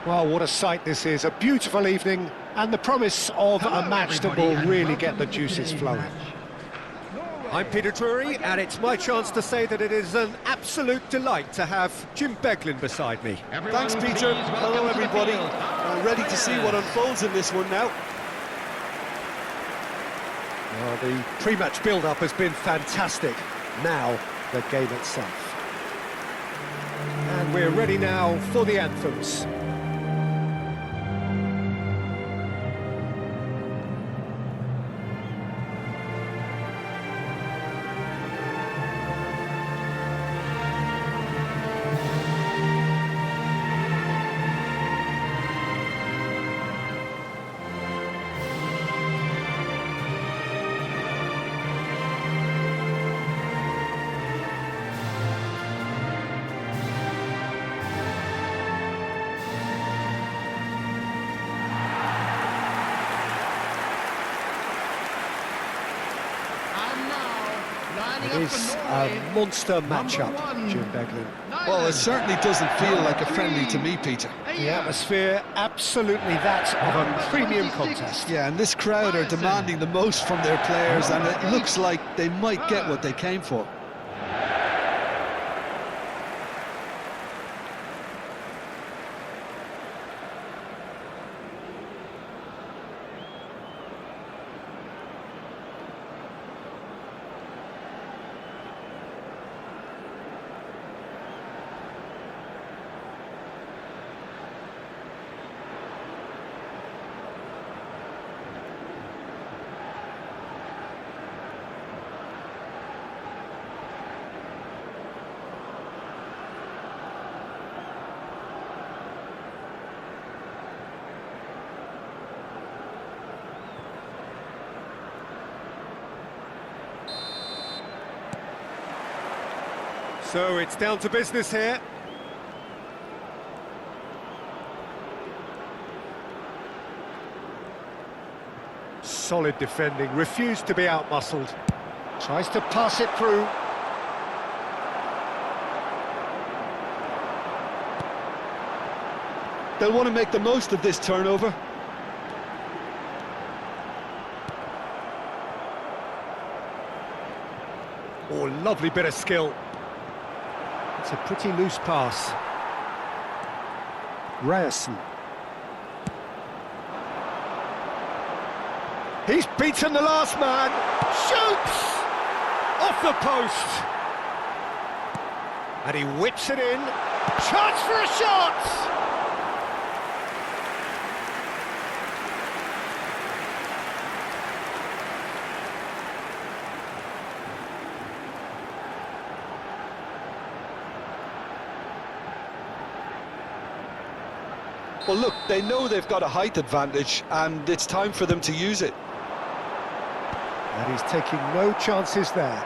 Well, what a sight this is. A beautiful evening and the promise of a match that will really get the juices flowing. I'm Peter Drury, and it's my chance to say that it is an absolute delight to have Jim Beglin beside me. Thanks, Peter. Hello, everybody. Ready to see what unfolds in this one now. Well, the pre-match build-up has been fantastic. Now, the game itself. And we're ready now for the anthems. It is a monster matchup, Jim Beglin. Well, it certainly doesn't feel like a friendly to me, Peter. The atmosphere, absolutely that of a premium contest. Yeah, and this crowd are demanding the most from their players, and it looks like they might get what they came for. So it's down to business here. Solid defending, refused to be outmuscled. Tries to pass it through. They'll want to make the most of this turnover. Oh, lovely bit of skill. It's a pretty loose pass. Ryerson. He's beaten the last man. Shoots! Off the post. And he whips it in. Chance for a shot! Well, look, they know they've got a height advantage, and it's time for them to use it. And he's taking no chances there.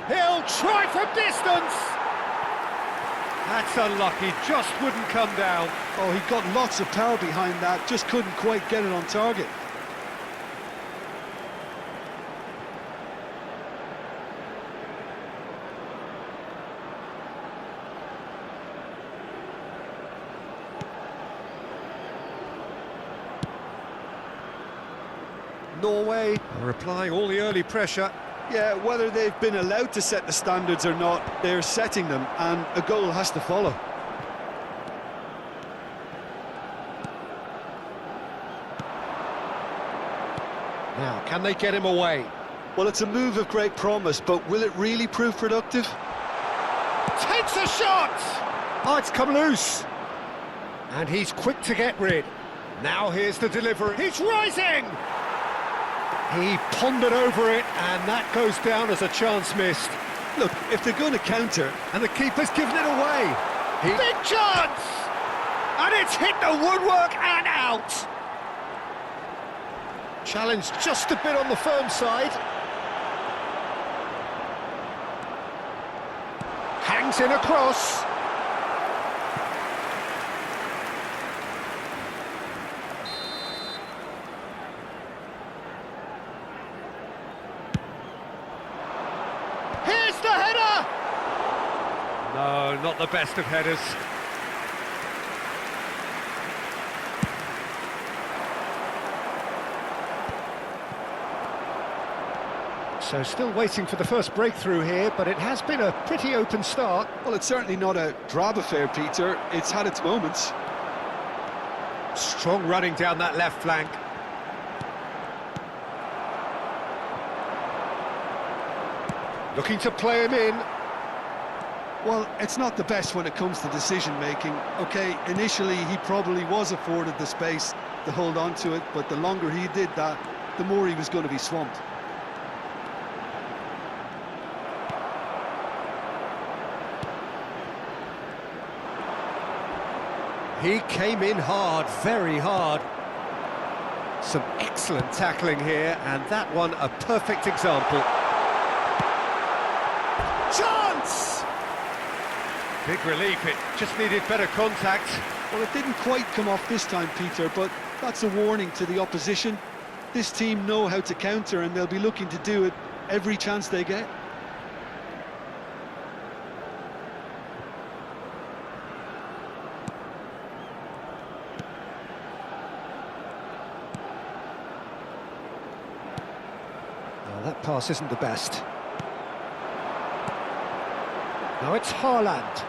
He'll try from distance! That's unlucky, just wouldn't come down. Oh, he got lots of power behind that, just couldn't quite get it on target. Norway are applying all the early pressure. Yeah, whether they've been allowed to set the standards or not, they're setting them, and a goal has to follow. Now, can they get him away? Well, it's a move of great promise, but will it really prove productive? Takes a shot! Oh, it's come loose. And he's quick to get rid. Now here's the delivery. He's rising! He pondered over it, and that goes down as a chance missed. Look, if they're going to counter... And the keeper's given it away. Big chance! And it's hit the woodwork and out! Challenge just a bit on the firm side. Hangs in across. No, not the best of headers. So still waiting for the first breakthrough here, but it has been a pretty open start. Well, it's certainly not a drab affair, Peter. It's had its moments. Strong running down that left flank. Looking to play him in. Well, it's not the best when it comes to decision-making. OK, initially he probably was afforded the space to hold on to it, but the longer he did that, the more he was going to be swamped. He came in hard, very hard. Some excellent tackling here, and that one a perfect example. Chance! Big relief, it just needed better contact. Well, it didn't quite come off this time, Peter, but that's a warning to the opposition. This team know how to counter, and they'll be looking to do it every chance they get. That pass isn't the best. Now it's Haaland.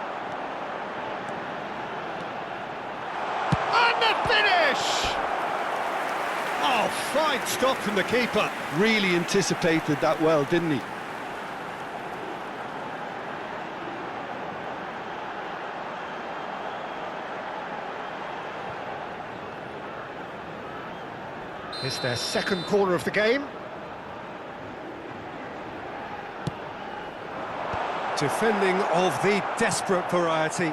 And the finish! Oh, fine stop from the keeper. Really anticipated that well, didn't he? It's their second corner of the game. Defending of the desperate variety.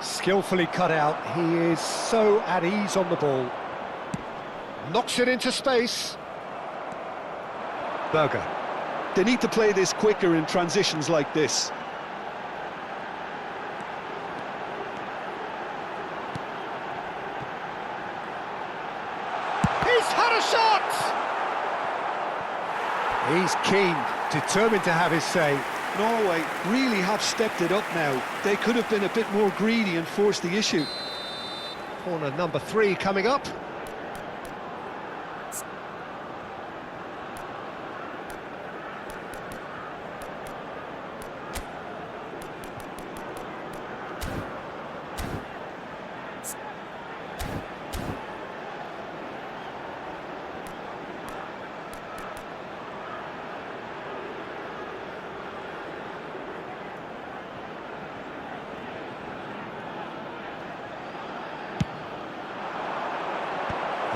Skillfully cut out, he is so at ease on the ball. Knocks it into space. Berger. They need to play this quicker in transitions like this. He's had a shot! He's keen, determined to have his say. Norway really have stepped it up now. They could have been a bit more greedy and forced the issue. Corner number 3 coming up.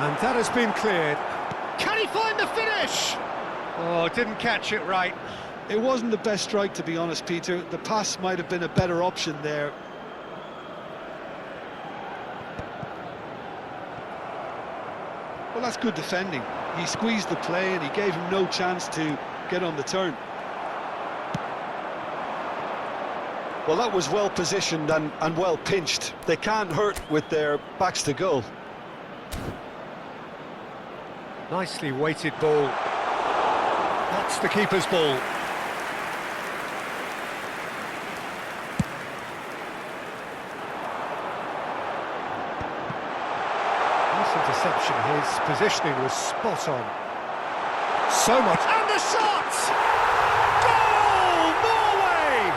And that has been cleared. Can he find the finish? Oh, didn't catch it right. It wasn't the best strike, to be honest, Peter. The pass might have been a better option there. Well, that's good defending. He squeezed the play and he gave him no chance to get on the turn. Well, that was well positioned and well pinched. They can't hurt with their backs to goal. Nicely weighted ball. That's the keeper's ball. Nice interception. His positioning was spot on. So much. And the shot! Goal! Norway!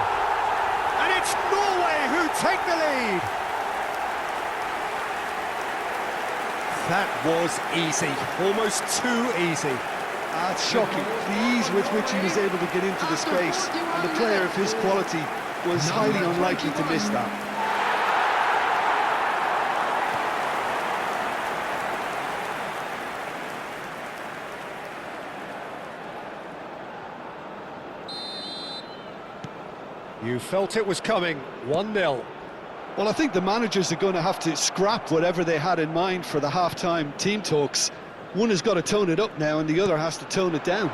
And it's Norway who take the lead. That was easy, almost too easy. That's shocking, the ease with which he was able to get into the space, and a player of his quality was highly unlikely to miss that. You felt it was coming, 1-0. Well, I think the managers are going to have to scrap whatever they had in mind for the half-time team talks. One has got to tone it up now and the other has to tone it down.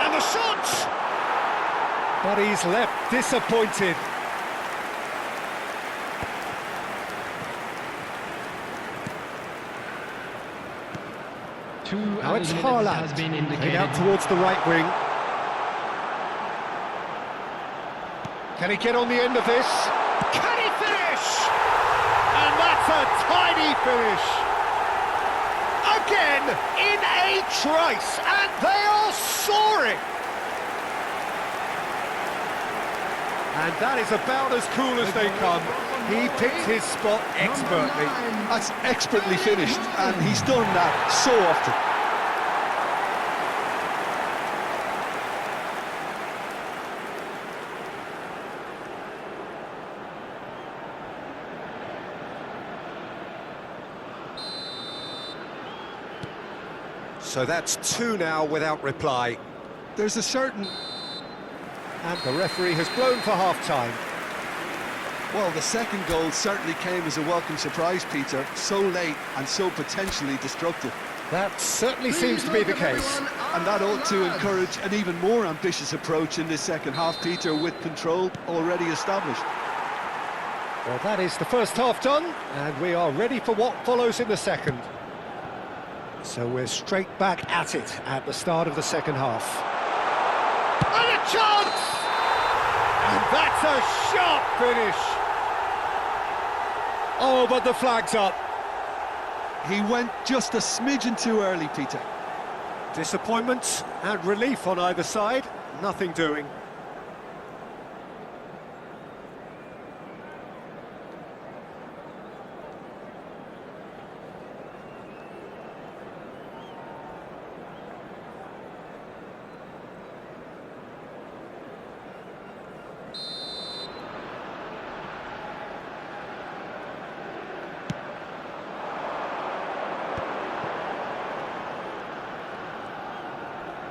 And the shot! But he's left disappointed. Now it's Haaland, played out towards the right wing. Can he get on the end of this? Can he finish? And that's a tiny finish. Again, in a trice, and they are soaring. And that is about as cool as they come. He picked his spot expertly. That's expertly finished, and he's done that so often. So that's 2 now without reply. There's a certain... And the referee has blown for half-time. Well, the second goal certainly came as a welcome surprise, Peter. So late and so potentially destructive. That certainly seems to be the case. And that ought to encourage an even more ambitious approach in this second half, Peter, with control already established. Well, that is the first half done, and we are ready for what follows in the second. So we're straight back at it at the start of the second half. And a chance! And that's a sharp finish! Oh, but the flag's up. He went just a smidgen too early, Peter. Disappointment and relief on either side, nothing doing.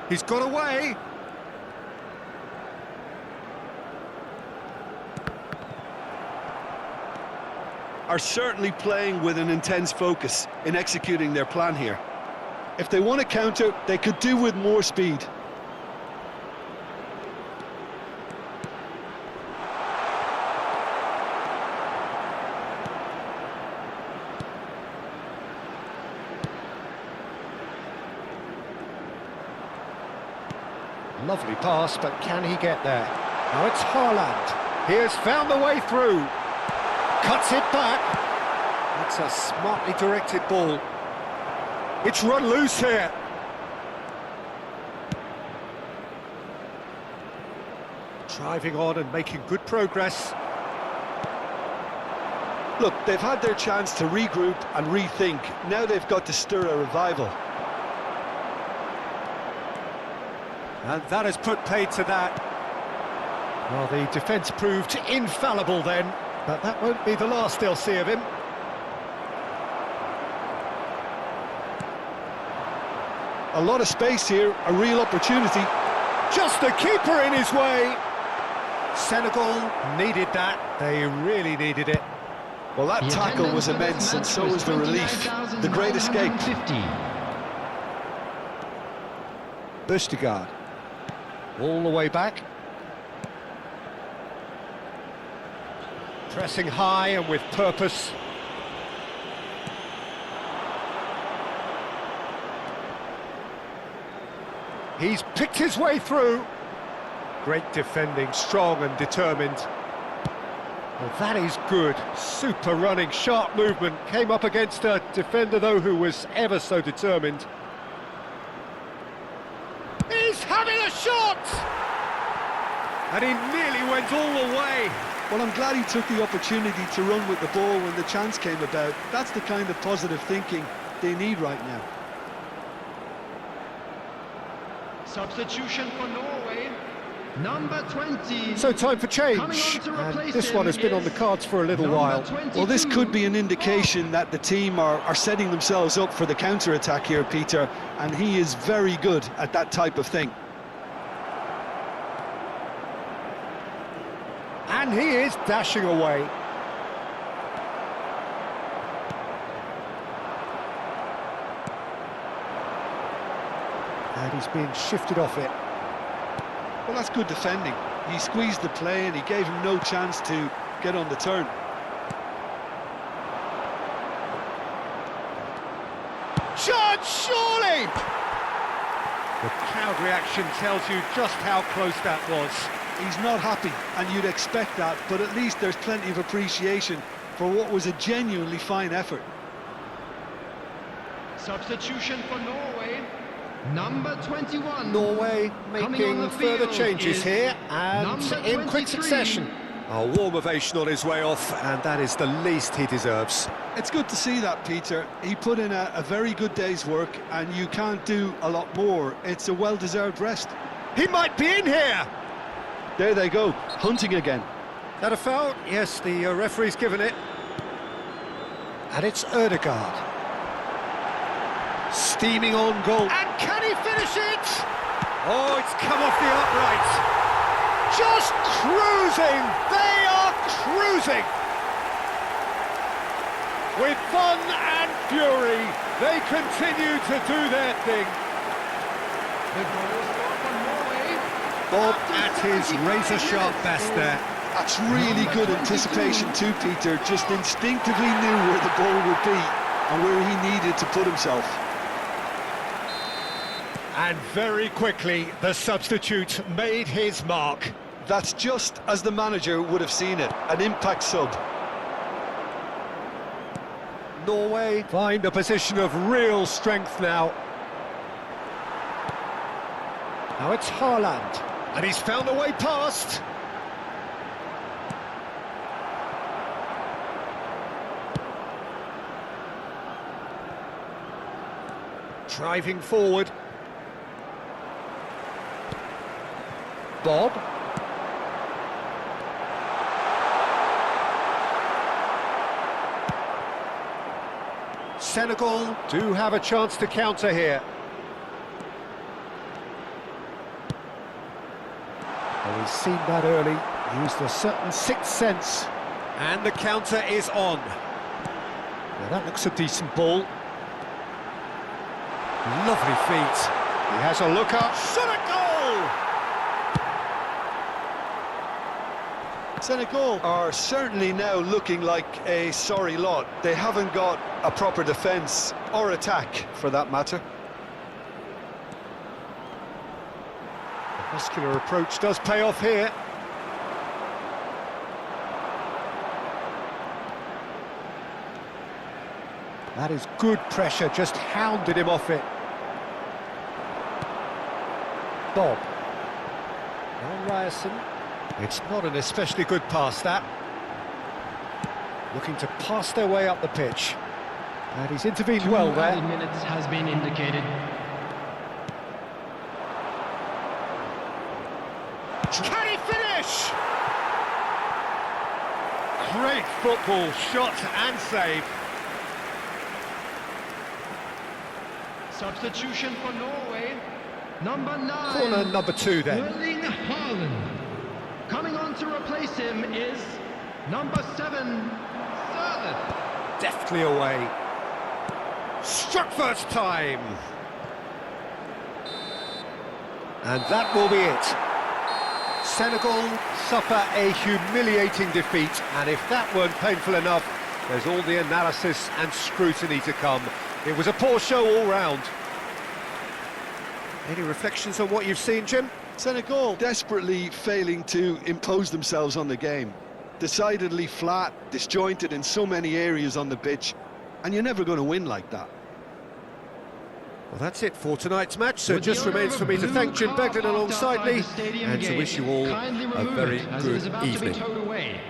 He's got away. Are certainly playing with an intense focus in executing their plan here. If they want to counter, they could do with more speed. Lovely pass, but can he get there? Now it's Haaland. He has found the way through. Cuts it back. It's a smartly directed ball. It's run loose here. Driving on and making good progress. Look, they've had their chance to regroup and rethink. Now they've got to stir a revival. And that has put paid to that. Well, the defence proved infallible then, but that won't be the last they'll see of him. A lot of space here, a real opportunity. Just the keeper in his way. Senegal needed that. They really needed it. Well, that tackle was immense, and so was the relief. The great escape. Vestergaard. All the way back. Pressing high and with purpose. He's picked his way through. Great defending, strong and determined. Well, that is good. Super running, sharp movement. Came up against a defender, though, who was ever so determined. He's having a shot! And he nearly went all the way. Well, I'm glad he took the opportunity to run with the ball when the chance came about. That's the kind of positive thinking they need right now. Substitution for Norway, number 20. So time for change, and this one has been on the cards for a little while. Well, this could be an indication that the team are setting themselves up for the counter-attack here, Peter, and he is very good at that type of thing. And he is dashing away. And he's being shifted off it. Well, that's good defending. He squeezed the play and he gave him no chance to get on the turn. Chance! chance, surely! The crowd reaction tells you just how close that was. He's not happy, and you'd expect that, but at least there's plenty of appreciation for what was a genuinely fine effort. Substitution for Norway. Number 21. Norway Coming on making the further field changes is here, and number in quick 23. succession. A warm ovation on his way off, and that is the least he deserves. It's good to see that, Peter. He put in a very good day's work, and you can't do a lot more. It's a well-deserved rest. He might be in here! There they go, hunting again. That a foul? Yes, the referee's given it. And it's Ødegaard. Steaming on goal. And can he finish it? Oh, it's come off the upright. Just cruising! They are cruising! With fun and fury, they continue to do their thing. The goal scored for Norway. Bob at his razor-sharp best there. That's really good anticipation too, Peter. Just instinctively knew where the ball would be and where he needed to put himself. And very quickly, the substitute made his mark. That's just as the manager would have seen it, an impact sub. Norway find a position of real strength now. Now it's Haaland, and he's found a way past. Driving forward. Bob. Senegal do have a chance to counter here. Well, he's seen that early, used a certain sixth sense. And the counter is on. Now that looks a decent ball. Lovely feet. He has a look up. Senegal! Senegal are certainly now looking like a sorry lot. They haven't got a proper defence, or attack, for that matter. The muscular approach does pay off here. That is good pressure, just hounded him off it. Bob. Now Ryerson. It's not an especially good pass, that. Looking to pass their way up the pitch. And he's intervened well there. 2 minutes has been indicated. Can he finish? Great football, shot and save. Substitution for Norway. Number 9. Corner number 2 then. Erling Haaland. Coming on to replace him is number 7, Sirleaf. Deftly away. Struck first time. And that will be it. Senegal suffer a humiliating defeat, and if that weren't painful enough, there's all the analysis and scrutiny to come. It was a poor show all round. Any reflections on what you've seen, Jim? Senegal desperately failing to impose themselves on the game. Decidedly flat, disjointed in so many areas on the pitch, and you're never going to win like that. Well, that's it for tonight's match, so it With the just owner remains of for me to blue thank Jim car Beglin parked alongside outside me the stadium and to gate, wish you all kindly a remove very it, as it is good about to be evening. towed away.